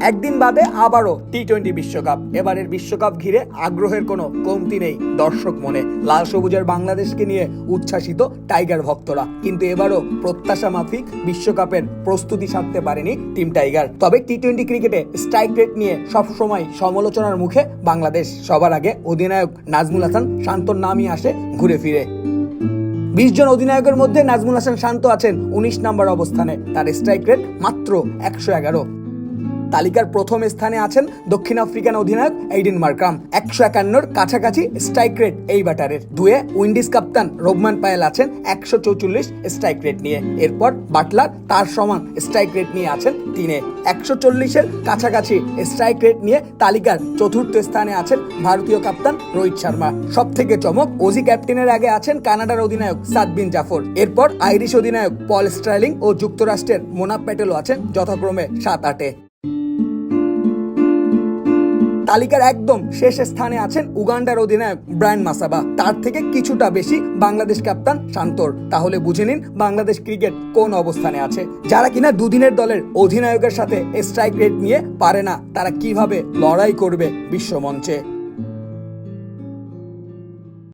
একদিন বাদে আবারও টি-20 বিশ্বকাপ। এবারের বিশ্বকাপ ঘিরে আগ্রহের কোনো কমতি নেই দর্শক মনে। লাল সবুজের বাংলাদেশকে নিয়ে উচ্ছ্বাসিত টাইগার ভক্তরা, কিন্তু এবারও প্রত্যাশা মাফিক বিশ্বকাপের প্রস্তুতি সারতে পারেনি টিম টাইগার। তবে টি-20 ক্রিকেটে স্ট্রাইক রেট নিয়ে সবসময় সমালোচনার মুখে বাংলাদেশ। সবার আগে অধিনায়ক নাজমুল হাসান শান্তর নামই আসে ঘুরে ফিরে। 20 জন অধিনায়কের মধ্যে নাজমুল হাসান শান্ত আছেন 19 নম্বর অবস্থানে। তার স্ট্রাইক রেট মাত্র 111। তালিকার প্রথম স্থানে আছেন দক্ষিণ আফ্রিকান অধিনায়ক এইডেন মার্ক্রাম। 151-র কাছাকাছি স্ট্রাইক রেট এই ব্যাটারের। দুয়ে উইন্ডিজ কাপ্তান রোবমান পায়েল আছেন 144 স্ট্রাইক রেট নিয়ে। এরপর বাটলার তার সমান স্ট্রাইক রেট নিয়ে আছেন 3-এ। 140-এর কাছাকাছি স্ট্রাইক রেট নিয়ে তালিকার চতুর্থ স্থানে আছেন ভারতীয় কাপ্তান রোহিত শর্মা। সব থেকে চমক, অজি ক্যাপ্টেনের আগে আছেন কানাডার অধিনায়ক সাদ বিন জাফর। এরপর আইরিশ অধিনায়ক পল স্টার্লিং ও যুক্তরাষ্ট্রের মোনাব প্যাটেলও আছেন যথাক্রমে 7-8-এ। তালিকার একদম শেষ স্থানে আছেন উগান্ডার অধিনায়ক ব্রায়ান মাসাবা। তার থেকে কিছুটা বেশি বাংলাদেশ কাপ্তান শান্তর। তাহলে বুঝে নিন বাংলাদেশ ক্রিকেট কোন অবস্থানে আছে। যারা কিনা দুদিনের দলের অধিনায়কের সাথে স্ট্রাইক রেট নিয়ে পারে না, তারা কিভাবে লড়াই করবে বিশ্বমঞ্চে।